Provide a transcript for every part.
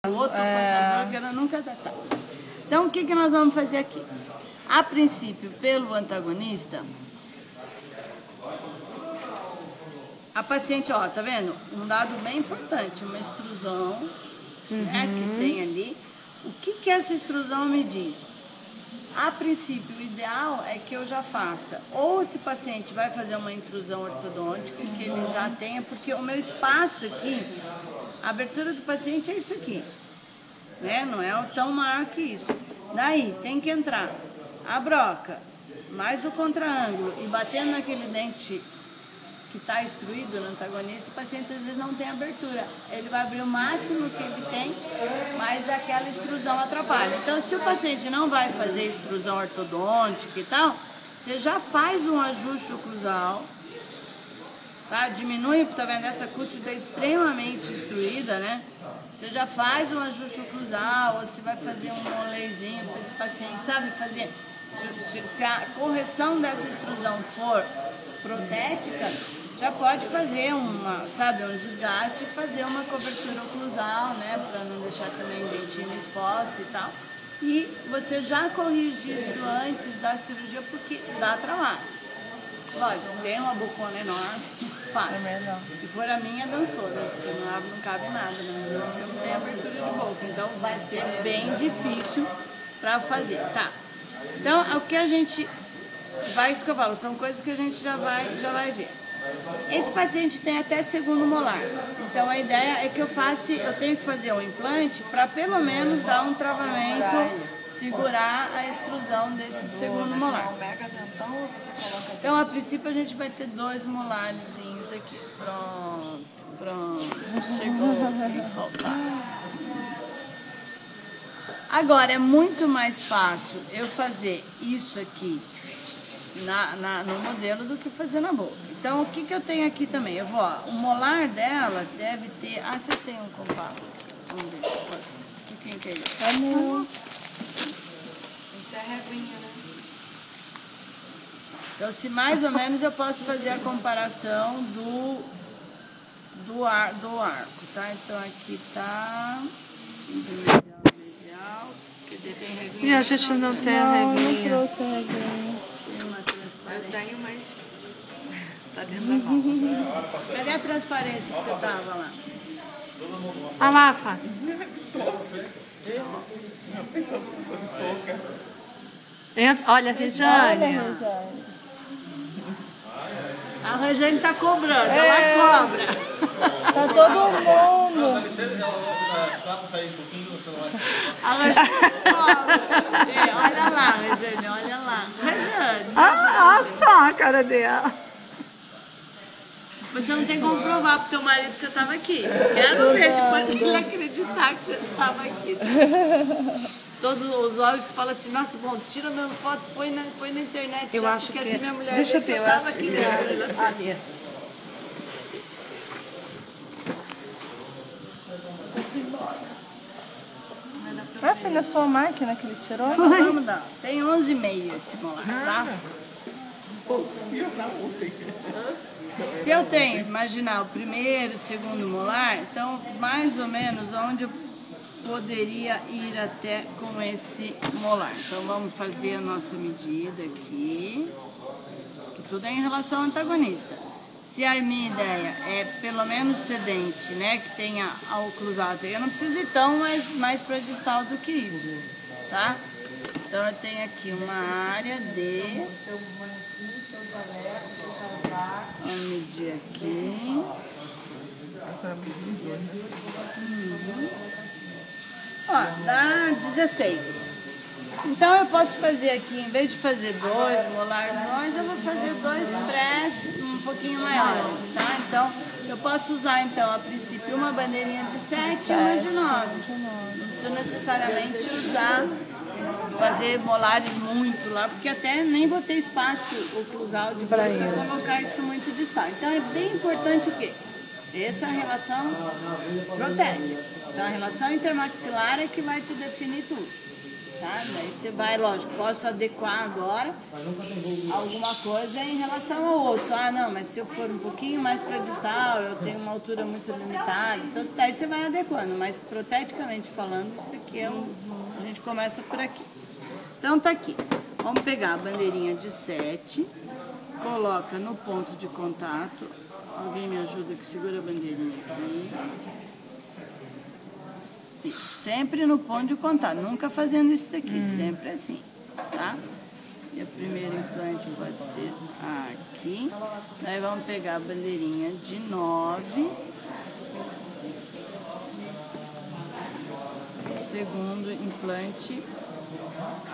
O outro forçador que ela nunca dá. Então, o que nós vamos fazer aqui? A princípio, pelo antagonista, a paciente, ó, tá vendo? Um dado bem importante, uma extrusão, né, que tem ali. O que essa extrusão me diz? A princípio, o ideal é que eu já faça, ou esse paciente vai fazer uma intrusão ortodôntica, que ele já tenha, porque o meu espaço aqui, a abertura do paciente é isso aqui, né? Não é tão maior que isso. Daí, tem que entrar a broca, mais o contraângulo, e batendo naquele dente que está extruído no antagonista, o paciente às vezes não tem abertura. Ele vai abrir o máximo que ele tem, mas aquela extrusão atrapalha. Então, se o paciente não vai fazer extrusão ortodôntica e tal, você já faz um ajuste oclusal, tá? Diminui, tá vendo? Essa cúspide é extremamente extruída, né? Você já faz um ajuste oclusal, ou se vai fazer um molezinho para esse paciente, sabe? Fazer, se a correção dessa extrusão for protética, já pode fazer um desgaste e fazer uma cobertura oclusal, né, para não deixar também o dentinho exposto e tal. E você já corrige isso antes da cirurgia, porque dá trabalho. Lógico, tem uma bocona enorme, fácil. Se for a minha, dançou, né, porque não cabe nada, né, eu não tenho abertura de boca, então vai ser bem difícil para fazer, tá? Então, o que a gente vai, isso que eu falo, são coisas que a gente já vai ver. Esse paciente tem até segundo molar, então a ideia é que eu tenho que fazer um implante para pelo menos dar um travamento, segurar a extrusão desse segundo molar. Então a princípio a gente vai ter 2 molarzinhos aqui. Pronto, chegou o faltar. Agora é muito mais fácil eu fazer isso aqui no modelo do que fazer na boca. Então, o que eu tenho aqui também? Eu vou, ó, o molar dela deve ter... Ah, você tem um compasso aqui. Vamos ver. De quem que é isso? Amor. Tem a reguinha, né? Então, se mais ou menos eu posso fazer a comparação do arco, tá? Então, aqui tá... Medial. Cadê? Tem reguinha? E a gente não tem a reguinha. Tem uma transparência. Eu tenho, mas tá dentro da mão. Cadê a transparência que você tava lá? Olha lá, Fá. Olha, Rejane. A Rejane tá cobrando, ela cobra. Tá todo mundo. A Rejane cobra. Olha lá, Rejane, olha lá. Rejane. Olha só a cara dela. Você não tem como provar pro teu marido que você estava aqui. Quero ver depois ele acreditar que você estava aqui. Todos os olhos falam assim, nossa, bom, tira mesmo foto, põe na internet. Eu acho que assim minha mulher deixa eu ver, eu acho aqui que dentro. Ali. Ah, foi na sua máquina que ele tirou? Vamos dar. Tem 11,5 esse molar, tá? Se eu tenho, imaginar o primeiro, o segundo molar, então mais ou menos onde eu poderia ir até com esse molar. Então vamos fazer a nossa medida aqui, que tudo é em relação ao antagonista. Se a minha ideia é pelo menos ter dente, né, que tenha a oclusal, eu não preciso ir tão mais para distal do que isso, tá? Então eu tenho aqui uma área de... Vamos medir aqui. Ó, dá 16. Então eu posso fazer aqui, em vez de fazer 2 molarzões, eu vou fazer 2 press um pouquinho maiores, tá? Então eu posso usar então a princípio uma bandeirinha de 7 e uma de 9. Não preciso necessariamente fazer molares muito lá, porque até nem vou ter espaço oclusal de você colocar isso muito distal. Então é bem importante o quê? Essa relação protética. Então a relação intermaxilar é que vai te definir tudo. Tá? Daí você vai, lógico, posso adequar agora alguma coisa em relação ao osso. Ah, não, mas se eu for um pouquinho mais para distal, eu tenho uma altura muito limitada. Então, daí você vai adequando, mas proteticamente falando, isso daqui é a gente começa por aqui. Então, tá aqui. Vamos pegar a bandeirinha de 7, coloca no ponto de contato. Alguém me ajuda que segura a bandeirinha aqui. Sempre no ponto de contato, nunca fazendo isso daqui, sempre assim, tá? E o primeiro implante pode ser aqui. Daí vamos pegar a bandeirinha de 9. Segundo implante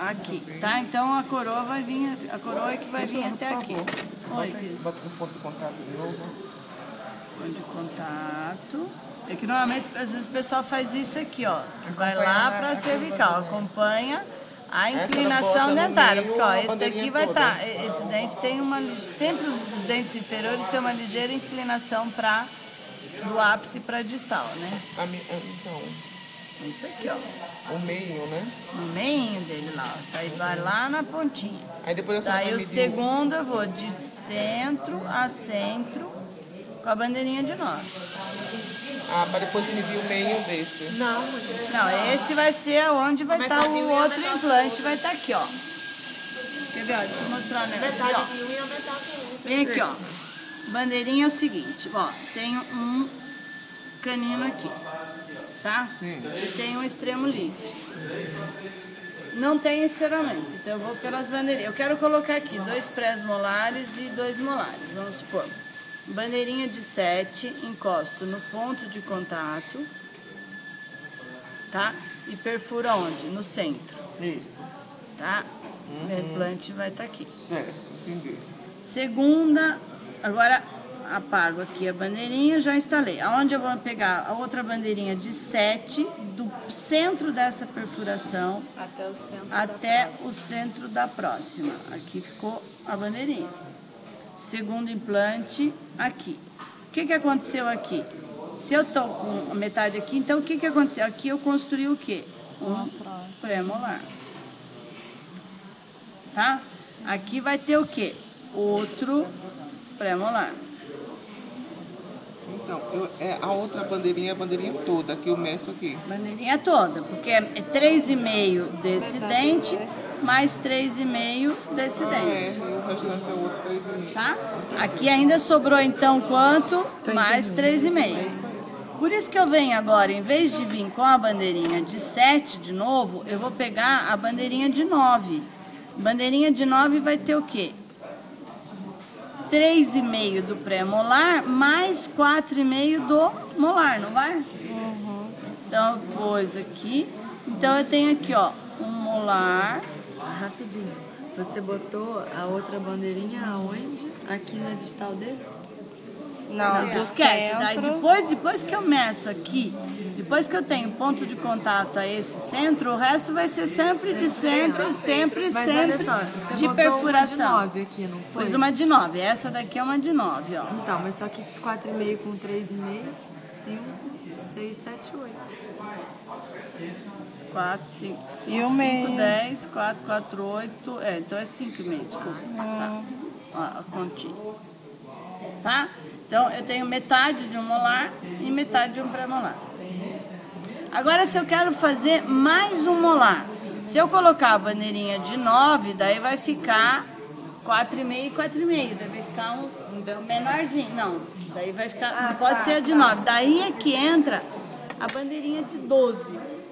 aqui, tá? Então a coroa vai vir, a coroa é que vai vir até aqui. Oi, querido. Bota no ponto de contato de novo. Ponto de contato. É que normalmente, às vezes, o pessoal faz isso aqui, ó. Vai lá pra cervical, acompanha a inclinação dentária. Porque, ó, esse daqui vai estar. Esse dente tem uma. Sempre os dentes inferiores têm uma ligeira inclinação do ápice para distal, né? Então, isso aqui, ó. o meio, né? No meio dele lá, ó. Isso aí vai lá na pontinha. Aí depois essa Daí o segundo eu vou de centro a centro com a bandeirinha de 9. Ah, para depois medir o meio desse. Não, esse vai ser onde vai estar o outro implante, vai estar aqui, ó. Quer ver, ó, deixa eu mostrar o negócio aqui, ó. Vem aqui, ó. Bandeirinha é o seguinte, ó, tem um canino aqui, tá? Sim. E tem um extremo livre. Não tem encerramento, então eu vou pelas bandeirinhas. Eu quero colocar aqui 2 pré-molares e 2 molares, vamos supor. Bandeirinha de 7, encosto no ponto de contato, tá? E perfura onde? No centro. Isso. Tá? O implante vai estar aqui. Certo, entendi. Segunda, agora apago aqui a bandeirinha, já instalei. Aonde eu vou pegar a outra bandeirinha de 7, do centro dessa perfuração até o centro da próxima. Aqui ficou a bandeirinha. Segundo implante, aqui. O que aconteceu aqui? Se eu tô com a metade aqui, então o que aconteceu? Aqui eu construí o quê? Um pré-molar. Tá? Aqui vai ter o quê? Outro pré-molar. Então, a outra bandeirinha é a bandeirinha toda, que eu meço aqui. Bandeirinha toda, porque é 3,5 desse dente, mais 3,5 desse dente. E o restante é o outro 3,5. Tá? Aqui ainda sobrou então quanto? Mais 3,5. Por isso que eu venho agora, em vez de vir com a bandeirinha de 7 de novo, eu vou pegar a bandeirinha de 9. Bandeirinha de 9 vai ter o quê? 3,5 do pré-molar mais 4,5 do molar, não vai? Então, pôs aqui. Então, eu tenho aqui, ó, um molar. Rapidinho. Você botou a outra bandeirinha aonde? Aqui na distal desse? Não, do Esquece. centro. Daí, depois que eu meço aqui, depois que eu tenho ponto de contato a esse centro, o resto vai ser sempre de centro, sempre Olha só, você de botou perfuração. uma de 9 aqui, não foi? Pus uma de 9. Essa daqui é uma de 9, ó. Então, mas só que 4,5 com 3,5, 5, 6, 7, 8. 4, 5, E o meio? 5, 10, 4, 4, 8. Então é 5,5, desculpa. Tá. Ó, a continha. Tá? Então eu tenho metade de um molar e metade de um pré-molar. Agora, se eu quero fazer mais um molar, se eu colocar a bandeirinha de 9, daí vai ficar 4,5 e 4,5. Daí vai ficar um menorzinho. Não, daí vai ficar. Não pode ser a de 9. Daí é que entra a bandeirinha de 12.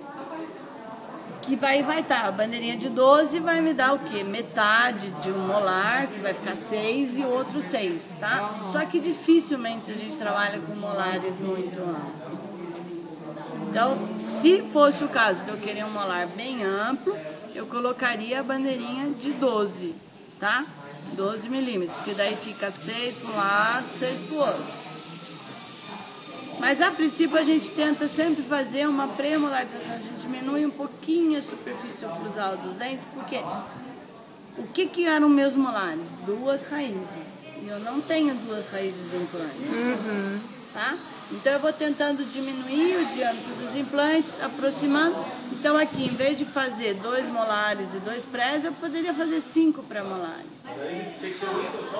Que vai estar. A bandeirinha de 12 vai me dar o quê? Metade de um molar, que vai ficar 6 e outro 6, tá? Só que dificilmente a gente trabalha com molares muito amplos. Então, se fosse o caso de eu querer um molar bem amplo, eu colocaria a bandeirinha de 12, tá? 12 milímetros, que daí fica 6 para um lado, 6 para o outro. Mas a princípio a gente tenta sempre fazer uma premolarização, a gente diminui um pouquinho a superfície oclusal dos dentes, porque o que eram meus molares? 2 raízes. E eu não tenho 2 raízes implantes. Tá? Então eu vou tentando diminuir o diâmetro dos implantes, aproximando Então aqui, em vez de fazer 2 molares e 2 prés, eu poderia fazer 5 pré-molares.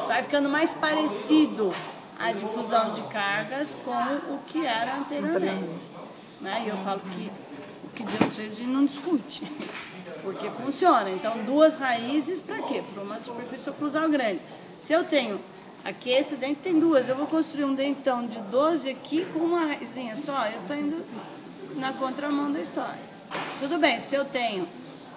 Vai ficando mais parecido a difusão de cargas com o que era anteriormente. Né? E eu falo que o que Deus fez a gente não discute, porque funciona. Então 2 raízes para quê? Para uma superfície oclusal grande. Se eu tenho aqui, esse dente tem 2, eu vou construir um dentão de 12 aqui com uma raizinha só, eu estou indo na contramão da história. Tudo bem, se eu tenho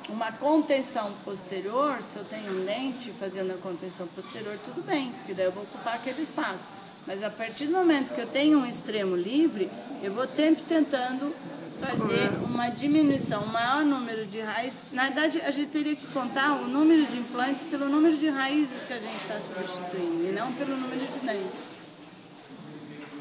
uma contenção posterior, se eu tenho um dente fazendo a contenção posterior, tudo bem, porque daí eu vou ocupar aquele espaço. Mas a partir do momento que eu tenho um extremo livre, eu vou sempre tentando fazer uma diminuição, um maior número de raízes. Na verdade, a gente teria que contar o número de implantes pelo número de raízes que a gente está substituindo, e não pelo número de dentes.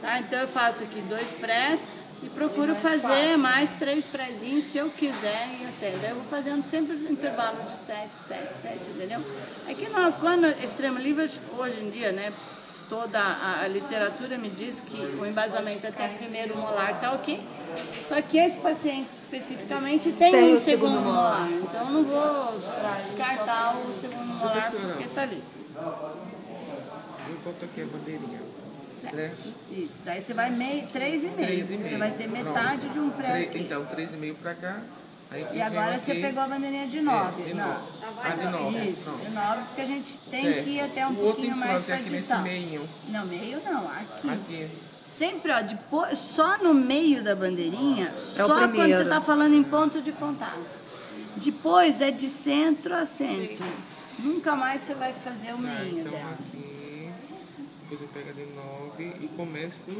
Tá? Então eu faço aqui 2 prés, e procuro fazer mais 3 prézinhos, se eu quiser, e até. Daí eu vou fazendo sempre no intervalo de 7, 7, 7, entendeu? É que não, quando extremo livre, hoje em dia, né, toda a literatura me diz que o embasamento até primeiro molar tá ok. Só que esse paciente especificamente tem um segundo molar. Então eu não vou descartar o segundo molar porque tá ali. Eu boto aqui a bandeirinha. Certo? Isso, daí você vai 3,5. Você vai ter metade de um pré aqui. Então, 3,5 para cá. Aí e agora você pegou a bandeirinha de 9. De não. 9. De 9. Isso, de 9, porque a gente tem que ir até um pouquinho mais para aqui distal. nesse meio. Não, meio não, aqui. Aqui. Sempre, ó, depois, só no meio da bandeirinha, só quando você está falando em ponto de contato. Depois é de centro a centro. Nunca mais você vai fazer o meio então dela. Aqui. Depois eu pego de 9 e começo.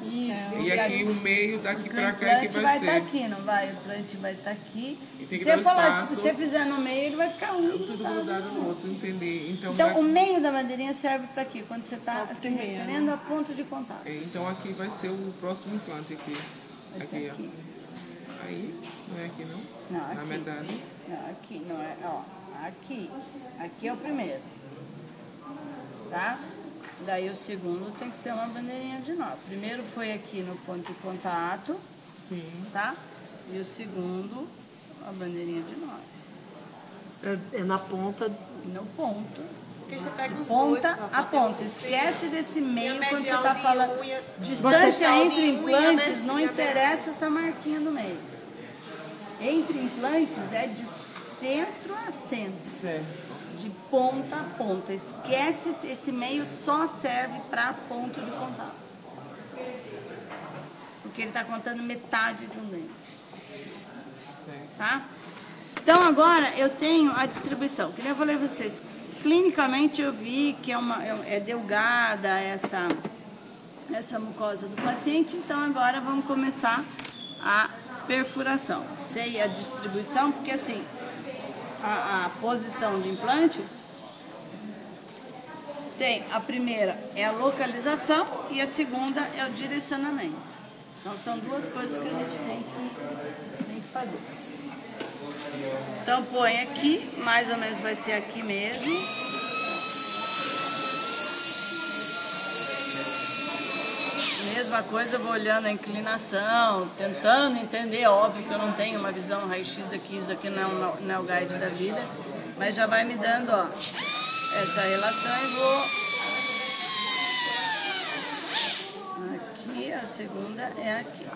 Isso. E aqui o meio daqui pra cá é que vai ser. estar aqui, não vai? O implante vai estar aqui. E Se tem que você, dar espaço. se você fizer no meio, ele vai ficar Tudo grudado no outro, entender. Então o meio da bandeirinha serve para quê? Quando você está se referindo a ponto de contato. Então aqui vai ser o próximo implante aqui. Vai ser aqui. Ó. Aí, não é aqui não? Não, aqui. Na metade. Não, aqui, não é, ó. Aqui. Aqui é o primeiro. Tá? Daí o segundo tem que ser uma bandeirinha de 9. Primeiro foi aqui no ponto de contato. Sim. Tá? E o segundo, a bandeirinha de 9. É na ponta. No ponto. Porque você pega os Ponta dois a ponta. Esquece desse meio quando você está medial de falando. unha. Distância Você entre de unha, implantes, né? não interessa essa marquinha do meio. Entre implantes é de centro a centro. Certo. De ponta a ponta. Esquece esse meio, só serve para ponto de contato. Porque ele está contando metade de um dente. Certo. Tá? Então agora eu tenho a distribuição. Que nem eu falei para vocês, clinicamente eu vi que é delgada essa mucosa do paciente, então agora vamos começar a perfuração. Sei a distribuição, porque assim, a posição de implante tem a primeira é a localização e a segunda é o direcionamento. Então são duas coisas que a gente tem que fazer. Então põe aqui, mais ou menos vai ser aqui mesmo. Mesma coisa, eu vou olhando a inclinação, tentando entender, óbvio que eu não tenho uma visão raio-x aqui, isso aqui não é o guide da vida, mas já vai me dando, ó, essa relação e vou... Aqui, a segunda é aqui.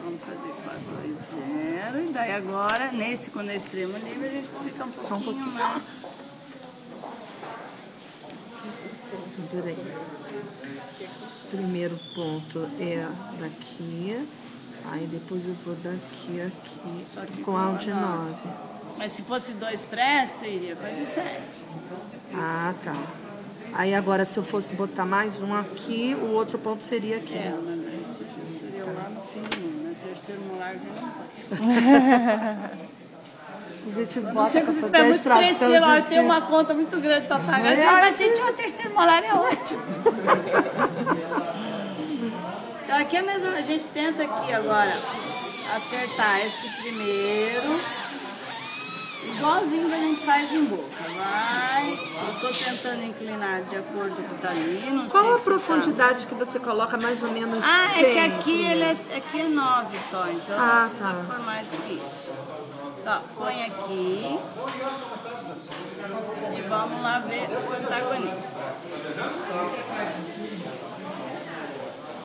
Vamos fazer 4, 2, 0, e daí agora, nesse, quando é extremo livre, a gente fica um pouquinho mais... Peraí. Primeiro ponto é daqui, aí depois eu vou daqui a aqui com a de 9. Mas se fosse 2 pré, seria para de 7. Ah, tá. Aí agora se eu fosse botar mais um aqui, o outro ponto seria aqui. É, mas esse seria lá no fim, no terceiro molar já não pode. A gente Não bota sei pra se fazer está a muito extração crescido, ó, de tem uma conta muito grande para pagar. Se o paciente o terceiro molar é ótimo. Então aqui é mesmo, a gente tenta aqui agora acertar esse primeiro e igualzinho que a gente faz em boca. Vai, eu tô tentando inclinar de acordo com o que tá ali. Não Qual sei a se profundidade que você coloca mais ou menos Ah, é que sempre? aqui é 9 só, então Ah, não precisa tá. pôr mais que isso. Tá, põe aqui. E vamos lá ver o antagonista.